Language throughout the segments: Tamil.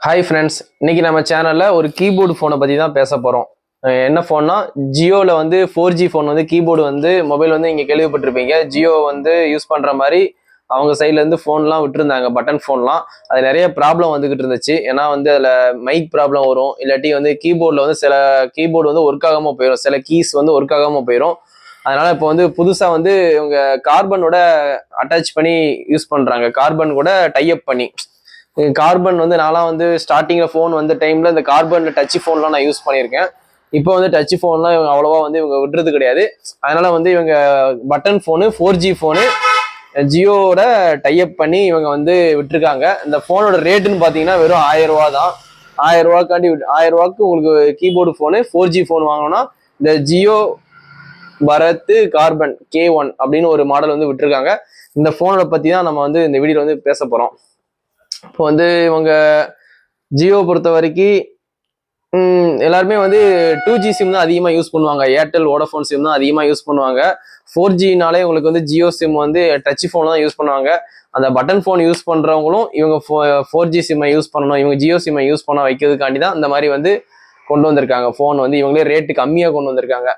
ஹாய் ஃப்ரெண்ட்ஸ், இன்னைக்கு நம்ம சேனலில் ஒரு கீபோர்டு ஃபோனை பற்றி தான் பேச போகிறோம். என்ன ஃபோன்னா ஜியோவில் வந்து 4G ஃபோன் வந்து கீபோர்டு வந்து மொபைல் வந்து நீங்கள் கேள்விப்பட்டிருப்பீங்க. ஜியோ வந்து யூஸ் பண்ணுற மாதிரி அவங்க சைட்லேருந்து ஃபோன்லாம் விட்டுருந்தாங்க, பட்டன் ஃபோன்லாம். அது நிறைய ப்ராப்ளம் வந்துக்கிட்டு இருந்துச்சு. ஏன்னா வந்து அதில் மைக் ப்ராப்ளம் வரும், இல்லாட்டி வந்து கீபோர்டில் வந்து சில கீபோர்டு வந்து ஒர்க் ஆகாமல் போயிடும், சில கீஸ் வந்து ஒர்க் ஆகாமல் போயிடும். அதனால் இப்போ வந்து புதுசாக வந்து இவங்க கார்பனோட அட்டாச் பண்ணி யூஸ் பண்ணுறாங்க, கார்பன் கூட டைப் பண்ணி. கார்பன் வந்து நான்லாம் வந்து ஸ்டார்டிங்கில் ஃபோன் வந்த டைமில் இந்த கார்பன் டச் ஃபோன்லாம் நான் யூஸ் பண்ணியிருக்கேன். இப்போ வந்து டச் ஃபோன்லாம் இவங்க அவ்வளோவா வந்து இவங்க விடுறது கிடையாது. அதனால வந்து இவங்க பட்டன் ஃபோனு 4G ஃபோனு ஜியோவோட டைப் பண்ணி இவங்க வந்து விட்டுருக்காங்க. இந்த ஃபோனோட ரேட்டுன்னு பார்த்தீங்கன்னா வெறும் 1000 ரூபா தான். 1000 ரூபாய்க்காண்டி 1000 ரூபாய்க்கு உங்களுக்கு கீபோர்டு ஃபோனு 4G ஃபோன் வாங்கணும்னா இந்த ஜியோ பரத் கார்பன் K1 அப்படின்னு ஒரு மாடல் வந்து விட்டுருக்காங்க. இந்த ஃபோனோட பற்றி தான் நம்ம வந்து இந்த வீடியோவில் வந்து பேச போகிறோம். இப்போ வந்து இவங்க ஜியோ பொறுத்த வரைக்கும் எல்லாருமே வந்து 2G சிம் தான் அதிகமாக யூஸ் பண்ணுவாங்க. ஏர்டெல் வோடஃபோன் சிம் தான் அதிகமாக யூஸ் பண்ணுவாங்க. 4Gனாலே உங்களுக்கு வந்து ஜியோ சிம் வந்து டச் ஃபோன் தான் யூஸ் பண்ணுவாங்க. அந்த பட்டன் ஃபோன் யூஸ் பண்ணுறவங்களும் இவங்க 4G சிம்மை யூஸ் பண்ணணும், இவங்க ஜியோ சிம்மை யூஸ் பண்ண வைக்கிறதுக்காண்டி தான் இந்த மாதிரி வந்து கொண்டு வந்திருக்காங்க. ஃபோன் வந்து இவங்களே ரேட்டு கம்மியாக கொண்டு வந்திருக்காங்க.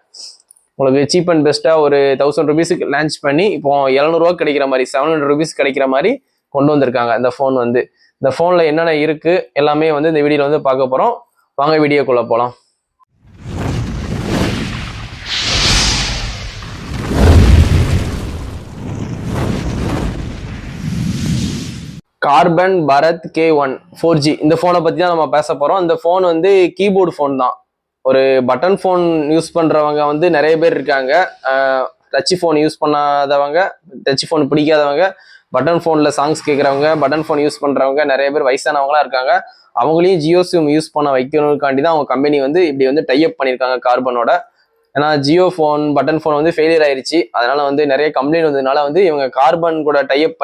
உங்களுக்கு சீப் அண்ட் பெஸ்ட்டாக ஒரு 1000 ரூபீஸுக்கு லான்ச் பண்ணி இப்போ 700 ரூபா கிடைக்கிற மாதிரி 700 ரூபீஸ் கிடைக்கிற மாதிரி கொண்டு வந்திருக்காங்க இந்த ஃபோன் வந்து. இந்த ஃபோனில் என்னென்ன இருக்குது எல்லாமே வந்து இந்த வீடியோவில் வந்து பார்க்க போகிறோம். வாங்க வீடியோக்குள்ளே போகலாம். கார்பன் பரத் K1 4G இந்த ஃபோனை பற்றி தான் நம்ம பேச போகிறோம். இந்த ஃபோன் வந்து கீபோர்டு ஃபோன் தான். ஒரு பட்டன் ஃபோன் யூஸ் பண்ணுறவங்க வந்து நிறைய பேர் இருக்காங்க. டச் ஃபோன் யூஸ் பண்ணாதவங்க, டச் ஃபோன் பிடிக்காதவங்க, பட்டன் ஃபோனில் சாங்ஸ் கேட்குறவங்க, பட்டன் ஃபோன் யூஸ் பண்ணுறவங்க நிறைய பேர் வயசானவங்களாம் இருக்காங்க. அவங்களையும் ஜியோ சிம் யூஸ் பண்ண வைக்கணுக்காண்டி தான் அவங்க கம்பெனி வந்து இப்படி வந்து டைப் பண்ணியிருக்காங்க கார்பனோட. ஏன்னா ஜியோ ஃபோன் பட்டன் ஃபோன் வந்து ஃபெயிலியர் ஆயிடுச்சு. அதனால வந்து நிறைய கம்ப்ளைண்ட் வந்ததுனால வந்து இவங்க கார்பன் கூட டைப்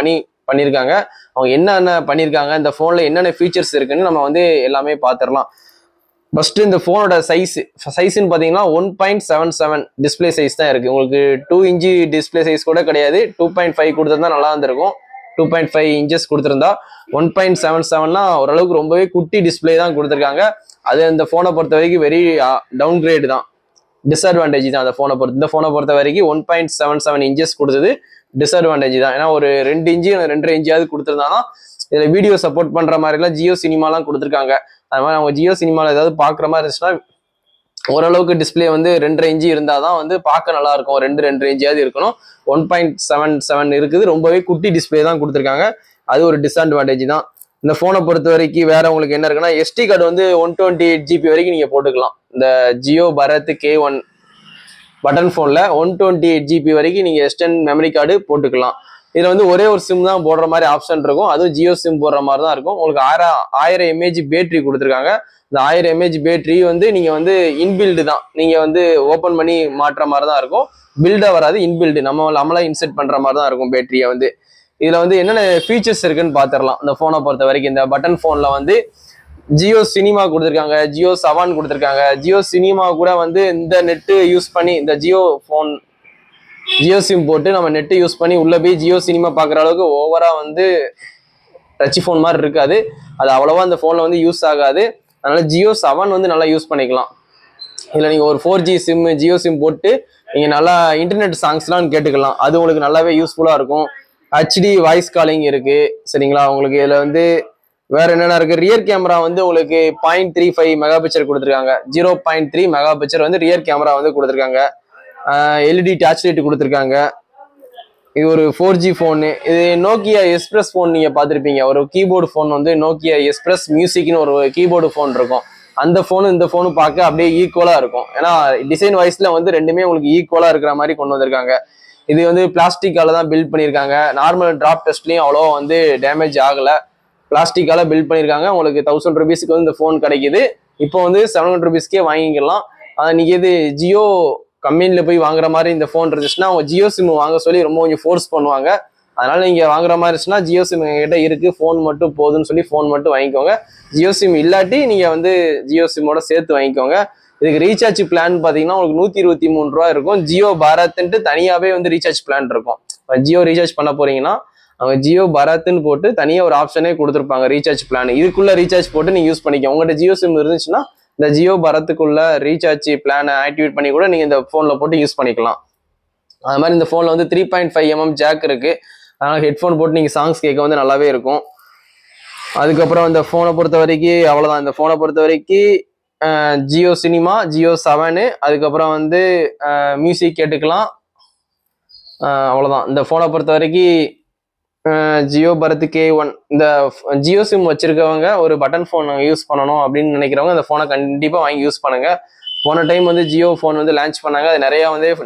பண்ணியிருக்காங்க. அவங்க என்னென்ன பண்ணியிருக்காங்க, இந்த ஃபோனில் என்னென்ன ஃபீச்சர்ஸ் இருக்குன்னு நம்ம வந்து எல்லாமே பார்த்துடலாம். ஃபர்ஸ்ட் இந்த ஃபோனோட சைஸ்ன்னு பார்த்தீங்கன்னா 1.77 டிஸ்பிளே சைஸ் தான் இருக்குது. உங்களுக்கு 2 இன்ச்சு டிஸ்பிளே சைஸ் கூட கிடையாது. 2.5 கொடுத்துருந்தா நல்லா இருந்திருக்கும். 2.5 இன்ச்சஸ் கொடுத்துருந்தா. 1.77னா ஓரளவுக்கு ரொம்பவே குட்டி டிஸ்பிளே தான் கொடுத்துருக்காங்க. அது இந்த ஃபோனை பொறுத்த வரைக்கும் வெரி டவுன் கிரேடு தான், டிஸ்அட்வான்டேஜ் தான். அந்த ஃபோனை இந்த ஃபோனை பொறுத்த வரைக்கும் 1.77 இன்ச்சஸ் கொடுத்தது டிஸ்அட்வான்டேஜ் தான். ஏன்னா ஒரு 2 இன்ச்சு 2.5 இன்ச்சாவது கொடுத்துருந்தாங்கன்னா இதில் வீடியோ சப்போர்ட் பண்ணுற மாதிரிலாம் ஜியோ சினிமாலாம் கொடுத்துருக்காங்க. அது மாதிரி அவங்க ஜியோ சினிமாவில் ஏதாவது பார்க்குற மாதிரி இருந்துச்சுன்னா ஓரளவுக்கு டிஸ்பிளே வந்து 2.5 இன்ச்சு இருந்தால் தான் வந்து பார்க்க நல்லா இருக்கும். 2.5 இன்ச்சாவது இருக்கணும். 1.77 இருக்குது, ரொம்பவே குட்டி டிஸ்பிளே தான் கொடுத்துருக்காங்க. அது ஒரு டிஸ்அட்வான்டேஜ் தான். இந்த ஃபோனை பொறுத்த வரைக்கும் வேற உங்களுக்கு என்ன இருக்குன்னா, SD கார்டு வந்து 128 GB வரைக்கும் நீங்கள் போட்டுக்கலாம். இந்த ஜியோ பரத் K1 பட்டன் ஃபோனில் 128 GB வரைக்கும் நீங்கள் எக்ஸ்டர்னல் மெமரி கார்டு போட்டுக்கலாம். இதில் வந்து ஒரே ஒரு சிம் தான் போடுற மாதிரி ஆப்ஷன் இருக்கும். அதுவும் ஜியோ சிம் போடுற மாதிரி தான் இருக்கும். உங்களுக்கு 1000 mAh பேட்டரி கொடுத்துருக்காங்க. இந்த 1000 mAh பேட்டரி வந்து நீங்கள் வந்து இன்பில்டு தான், நீங்கள் வந்து ஓப்பன் பண்ணி மாட்டுற மாதிரி தான் இருக்கும். பில்டாக வராது, இன்பில்டு நம்மளா இன்செர்ட் பண்ணுற மாதிரி தான் இருக்கும் பேட்டரியை வந்து. இதில் வந்து என்னென்ன ஃபீச்சர்ஸ் இருக்குன்னு பார்த்துடலாம். இந்த ஃபோனை பொறுத்த வரைக்கும் இந்த பட்டன் ஃபோனில் வந்து ஜியோ சினிமா கொடுத்துருக்காங்க, ஜியோ சவான் கொடுத்துருக்காங்க. ஜியோ சினிமா கூட வந்து இந்த நெட்டு யூஸ் பண்ணி, இந்த ஜியோ சிம் போட்டு நம்ம நெட்டு யூஸ் பண்ணி உள்ள போய் ஜியோ சினிமா பார்க்குற அளவுக்கு ஓவரா வந்து டச் ஃபோன் மாதிரி இருக்காது. அது அவ்வளோவா அந்த ஃபோனில் வந்து யூஸ் ஆகாது. அதனால ஜியோ 7 வந்து நல்லா யூஸ் பண்ணிக்கலாம். இல்லை நீங்கள் ஒரு 4G சிம் ஜியோ சிம் போட்டு நீங்கள் நல்லா இன்டர்நெட் சாங்ஸ்லாம் கேட்டுக்கலாம். அது உங்களுக்கு நல்லாவே யூஸ்ஃபுல்லாக இருக்கும். HD வாய்ஸ் காலிங் இருக்கு, சரிங்களா? உங்களுக்கு இதில் வந்து வேற என்னென்ன இருக்கு, ரியர் கேமரா வந்து உங்களுக்கு 0.35 மெகா பிக்சர் கொடுத்துருக்காங்க. 0.3 மெகா பிக்சர் வந்து ரியர் கேமரா வந்து கொடுத்துருக்காங்க. LED டச் லைட் கொடுத்துருக்காங்க. இது ஒரு 4G ஃபோனு. இது நோக்கியா எக்ஸ்பிரஸ் ஃபோன் நீங்கள் பார்த்துருப்பீங்க. ஒரு கீபோர்டு ஃபோன் வந்து நோக்கியா எக்ஸ்பிரஸ் மியூசிக்னு ஒரு கீபோர்டு ஃபோன் இருக்கும். அந்த ஃபோனு இந்த ஃபோனு பார்க்க அப்படியே ஈக்குவலாக இருக்கும். ஏன்னா டிசைன் வைஸ்ல வந்து ரெண்டுமே உங்களுக்கு ஈக்குவலாக இருக்கிற மாதிரி கொண்டு வந்திருக்காங்க. இது வந்து பிளாஸ்டிக்கால தான் பில்ட் பண்ணியிருக்காங்க. நார்மல் டிராப் டெஸ்ட்லையும் அவ்வளோ வந்து டேமேஜ் ஆகலை. பிளாஸ்டிக்கால பில்ட் பண்ணியிருக்காங்க. உங்களுக்கு 1000 ரூபீஸ்க்கு வந்து இந்த ஃபோன் கிடைக்குது. இப்போ வந்து 700 ரூபீஸ்க்கே வாங்கிக்கலாம். நீங்கள் இது ஜியோ கம்பெனியில் போய் வாங்குற மாதிரி இந்த ஃபோன் இருந்துச்சுன்னா அவங்க ஜியோ சிம் வாங்க சொல்லி ரொம்ப கொஞ்சம் ஃபோர்ஸ் பண்ணுவாங்க. அதனால நீங்கள் வாங்குற மாதிரி இருந்துச்சுன்னா ஜியோ சிம் எங்ககிட்ட இருக்குது, ஃபோன் மட்டும் போதுன்னு சொல்லி ஃபோன் மட்டும் வாங்கிக்கோங்க. ஜியோ சிம் இல்லாட்டி நீங்கள் வந்து ஜியோ சிம்மோட சேர்த்து வாங்கிக்கோங்க. இதுக்கு ரீசார்ஜ் பிளான் பார்த்தீங்கன்னா உங்களுக்கு 123 ரூபா இருக்கும். ஜியோ பாரத்ன்ட்டு தனியாகவே வந்து ரீசார்ஜ் பிளான் இருக்கும். ஜியோ ரீசார்ஜ் பண்ண போறீங்கன்னா அவங்க ஜியோ பரத்ன்னு போட்டு தனியாக ஒரு ஆப்ஷனே கொடுத்துருப்பாங்க ரீசார்ஜ் பிளான். இதுக்குள்ள ரீசார்ஜ் போட்டு நீங்கள் யூஸ் பண்ணிக்க. உங்கள்கிட்ட ஜியோ சிம் இருந்துச்சுன்னா இந்த ஜியோ பரத்துக்குள்ள ரீசார்ஜ் பிளானை ஆக்டிவேட் பண்ணி கூட நீங்கள் இந்த ஃபோனில் போட்டு யூஸ் பண்ணிக்கலாம். அது மாதிரி இந்த ஃபோனில் வந்து 3.5mm ஜாக் இருக்கு. அதனால ஹெட்ஃபோன் போட்டு நீங்கள் சாங்ஸ் கேட்க வந்து நல்லாவே இருக்கும். அதுக்கப்புறம் இந்த ஃபோனை பொறுத்த வரைக்கும் அவ்வளோதான். இந்த ஃபோனை பொறுத்த வரைக்கும் ஜியோ சினிமா, ஜியோ 7, அதுக்கப்புறம் வந்து மியூசிக் கேட்டுக்கலாம். அவ்வளோதான். இந்த ஃபோனை பொறுத்த வரைக்கும் ஜியோ பரத் K1 இந்த ஜியோ சிம் வச்சிருக்கவங்க ஒரு பட்டன் ஃபோன் யூஸ் பண்ணணும் அப்படின்னு நினைக்கிறவங்க இந்த ஃபோனை கண்டிப்பாக வாங்கி யூஸ் பண்ணுங்க. போன டைம் வந்து ஜியோ ஃபோன் வந்து லான்ச் பண்ணாங்க. அது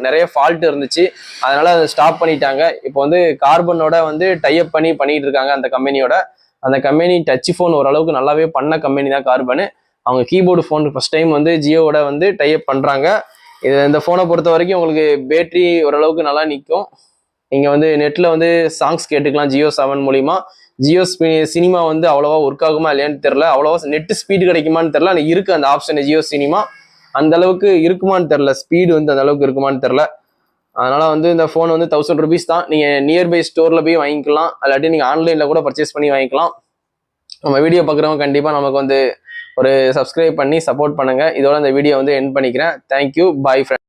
நிறைய ஃபால்ட் இருந்துச்சு. அதனால அதை ஸ்டாப் பண்ணிட்டாங்க. இப்போ வந்து கார்பனோட வந்து டைப் பண்ணிட்டு இருக்காங்க அந்த கம்பெனியோட. அந்த கம்பெனி டச் ஃபோன் ஓரளவுக்கு நல்லாவே பண்ண கம்பெனி தான் கார்பன். அவங்க கீபோர்டு ஃபோன் ஃபர்ஸ்ட் டைம் வந்து ஜியோவோட வந்து டைப் பண்றாங்க. இந்த ஃபோனை பொறுத்த வரைக்கும் உங்களுக்கு பேட்டரி ஓரளவுக்கு நல்லா நிற்கும். நீங்கள் வந்து நெட்டில் வந்து சாங்ஸ் கேட்டுக்கலாம் ஜியோ 7 மூலிமா. ஜியோ சினிமா வந்து அவ்வளோவா ஒர்க் ஆகுமா இல்லையான்னு தெரில. அவ்வளோவா நெட்டு ஸ்பீடு கிடைக்குமான்னு தெரில. ஆனால் இருக்குது அந்த ஆப்ஷன் ஜியோ சினிமா. அந்த அளவுக்கு இருக்குமான்னு தெரில. ஸ்பீடு வந்து அந்த அளவுக்கு இருக்குமான்னு தெரில. அதனால வந்து இந்த ஃபோன் வந்து 1000 rupees தான். நீங்கள் நியர்பை ஸ்டோரில் போய் வாங்கிக்கலாம். அல்லாட்டி நீங்கள் ஆன்லைனில் கூட பர்ச்சேஸ் பண்ணி வாங்கிக்கலாம். நம்ம வீடியோ பார்க்குறவங்க கண்டிப்பாக நமக்கு வந்து ஒரு சப்ஸ்கிரைப் பண்ணி சப்போர்ட் பண்ணுங்கள். இதோட இந்த வீடியோ வந்து எண்ட் பண்ணிக்கிறேன். தேங்க்யூ, பாய் ஃப்ரெண்ட்.